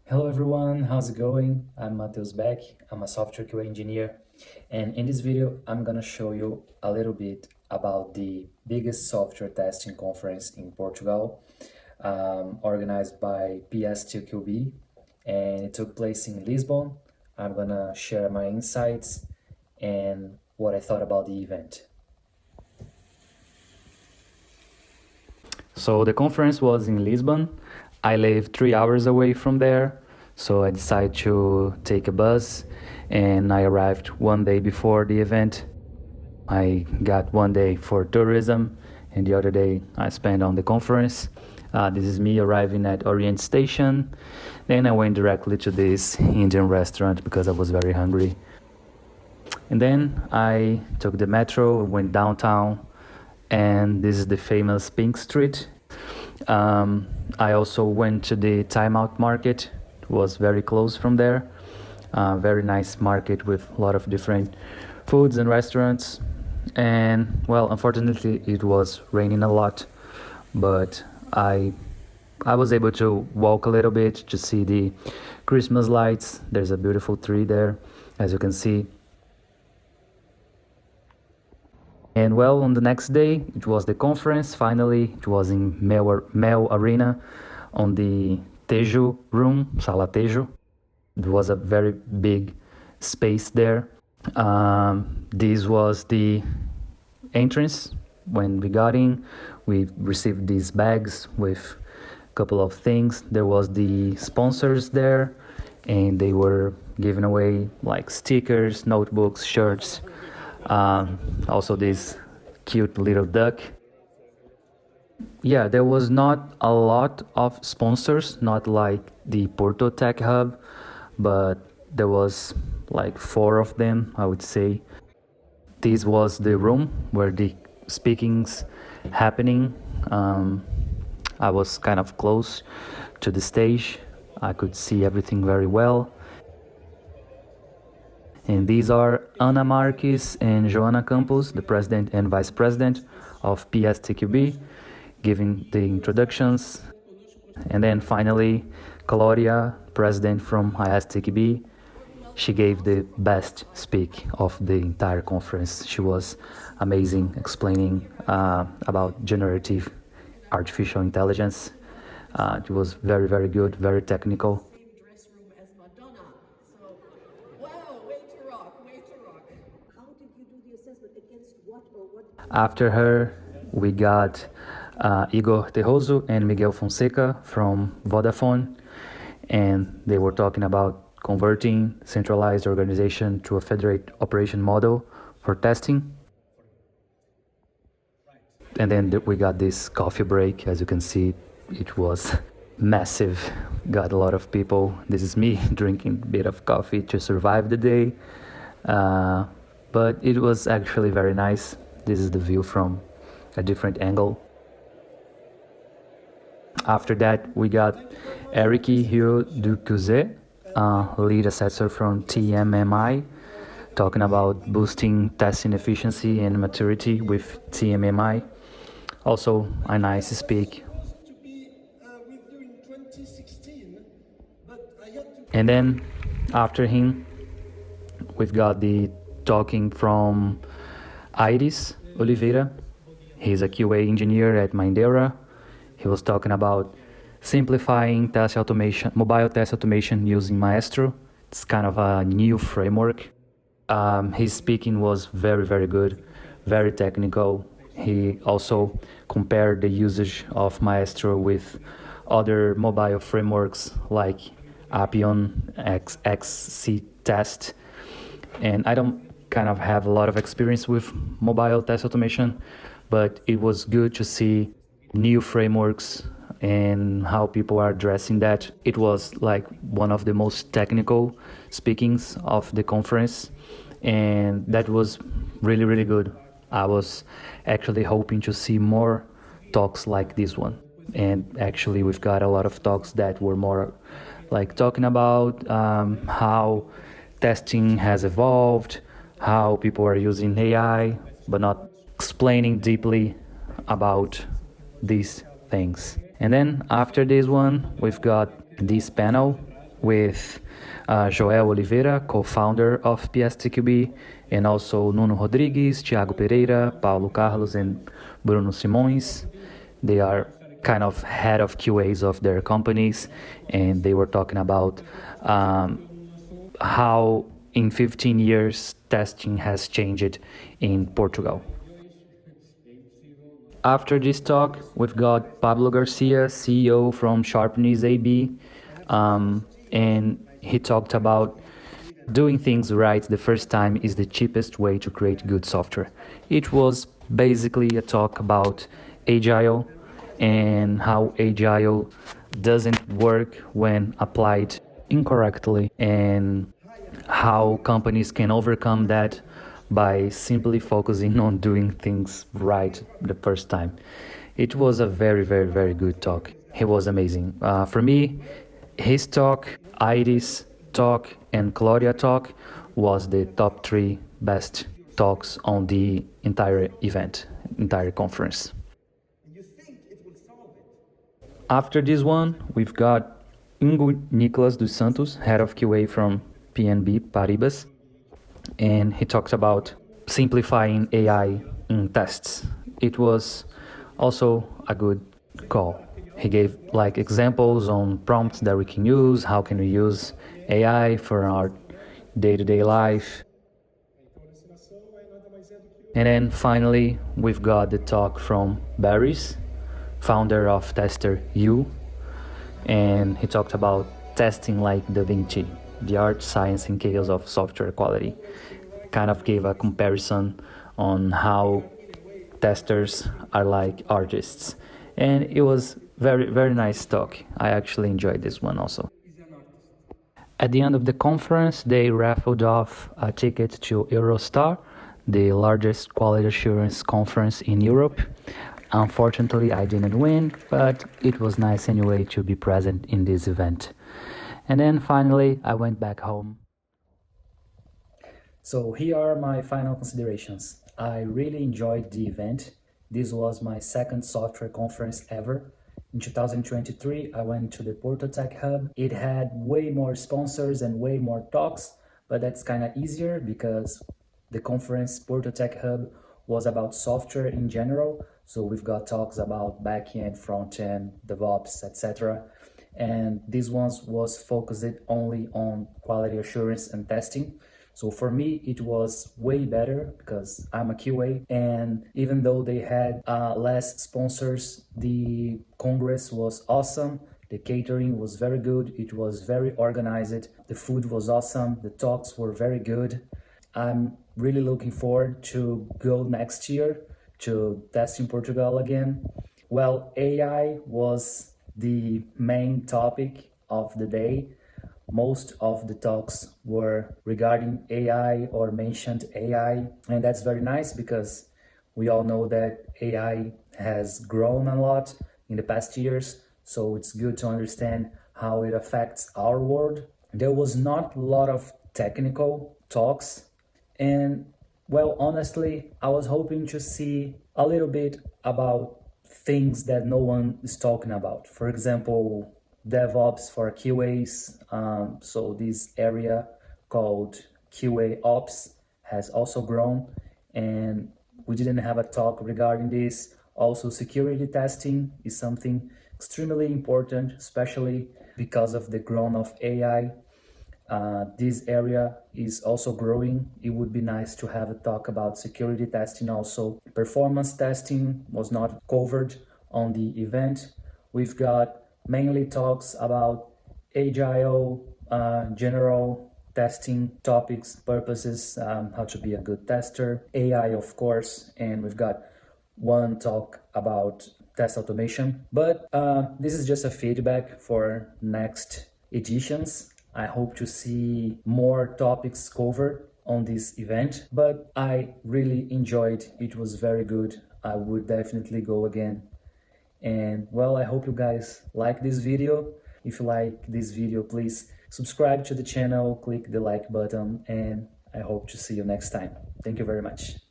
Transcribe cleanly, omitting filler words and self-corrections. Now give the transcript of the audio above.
Hello everyone, how's it going? I'm Matheus Beck, I'm a software QA engineer, and in this video I'm gonna show you a little bit about the biggest software testing conference in Portugal, organized by PSTQB, and it took place in Lisbon. I'm gonna share my insights and what I thought about the event. So the conference was in Lisbon. I live 3 hours away from there, so I decided to take a bus and I arrived one day before the event. I got one day for tourism and the other day I spent on the conference. This is me arriving at Orient Station. Then I went directly to this Indian restaurant because I was very hungry. And then I took the metro, went downtown, and this is the famous Pink Street. I also went to the Time Out Market. It was very close from there. Very nice market with a lot of different foods and restaurants. And well, unfortunately, it was raining a lot, but I was able to walk a little bit to see the Christmas lights. There's a beautiful tree there, as you can see. And well, on the next day, it was the conference. Finally, it was in Mel Arena on the Tejo room, Sala Tejo. It was a very big space there. This was the entrance. When we got in, we received these bags with a couple of things. There was the sponsors there, and they were giving away like stickers, notebooks, shirts. Also this cute little duck. Yeah, there was not a lot of sponsors, not like the Porto Tech Hub, but there was like 4 of them, I would say. This was the room where the speakings happening. I was kind of close to the stage. I could see everything very well. And these are Ana Marques and Joana Campos, the president and vice president of PSTQB, giving the introductions. And then finally, Claudia, president from ISTQB, she gave the best speak of the entire conference. She was amazing, explaining about generative artificial intelligence. It was very, very good, very technical. After her, we got Igor Tejoso and Miguel Fonseca from Vodafone, and they were talking about converting centralized organization to a federated operation model for testing. And then we got this coffee break. As you can see, it was massive. Got a lot of people. This is me drinking a bit of coffee to survive the day. But it was actually very nice. This is the view from a different angle. After that, we got Eric Hugh Ducuzet, lead assessor from TMMI, talking about boosting testing efficiency and maturity with TMMI. Also a nice speak. And then after him, we've got the talking from Iris Oliveira. He's a QA engineer at Mindera. He was talking about simplifying test automation, mobile test automation using Maestro. It's kind of a new framework. His speaking was very, very good, very technical. He also compared the usage of Maestro with other mobile frameworks like Appian, XC Test. And I don't kind of have a lot of experience with mobile test automation, but it was good to see new frameworks and how people are addressing that. It was like one of the most technical speakings of the conference, and that was really, really good. I was actually hoping to see more talks like this one. And actually, we've got a lot of talks that were more like talking about how testing has evolved, how people are using AI, but not explaining deeply about these things. And then after this one, we've got this panel with Joel Oliveira, co-founder of PSTQB, and also Nuno Rodrigues, Thiago Pereira, Paulo Carlos, and Bruno Simões. They are kind of head of QAs of their companies, and they were talking about how in 15 years testing has changed in Portugal. After this talk, we've got Pablo Garcia, CEO from Sharpness AB, and he talked about doing things right the first time is the cheapest way to create good software. It was basically a talk about Agile and how Agile doesn't work when applied incorrectly, and how companies can overcome that by simply focusing on doing things right the first time. It was a very, very, very good talk. He was amazing. For me, his talk, Iris talk, and Claudia talk was the top 3 best talks on the entire event, entire conference. After this one, we've got Ingo Nicolas dos Santos, head of QA from PNB Paribas, and he talks about simplifying AI in tests. It was also a good call. He gave like examples on prompts that we can use, how can we use AI for our day-to-day life. And then finally, we've got the talk from Barry's, founder of Tester U, and he talked about testing like Da Vinci, the art, science, and chaos of software quality. Kind of gave a comparison on how testers are like artists, and it was very, very nice talk. I actually enjoyed this one also. At the end of the conference, they raffled off a ticket to Eurostar, the largest quality assurance conference in Europe. Unfortunately, I didn't win, but it was nice anyway to be present in this event. And then finally, I went back home. So here are my final considerations. I really enjoyed the event. This was my second software conference ever. In 2023, I went to the Porto Tech Hub. It had way more sponsors and way more talks, but that's kind of easier because the conference Porto Tech Hub was about software in general. So we've got talks about backend, frontend, DevOps, etc. And this one was focused only on quality assurance and testing. So for me, it was way better because I'm a QA. And even though they had less sponsors, the Congress was awesome. The catering was very good. It was very organized. The food was awesome. The talks were very good. I'm really looking forward to go next year to test in Portugal again. Well, AI was the main topic of the day. Most of the talks were regarding AI or mentioned AI, and that's very nice because we all know that AI has grown a lot in the past years, so it's good to understand how it affects our world. There was not a lot of technical talks, and well, honestly, I was hoping to see a little bit about things that no one is talking about. For example, DevOps for QAs. So this area called QA Ops has also grown, and we didn't have a talk regarding this. Also, security testing is something extremely important, especially because of the growth of AI. This area is also growing. It would be nice to have a talk about security testing also. Performance testing was not covered on the event. We've got mainly talks about Agile, general testing topics, purposes, how to be a good tester, AI, of course, and we've got one talk about test automation. But this is just a feedback for next editions. I hope to see more topics covered on this event, but I really enjoyed it. It was very good. I would definitely go again. And well, I hope you guys like this video. If you like this video, please subscribe to the channel, click the like button, and I hope to see you next time. Thank you very much.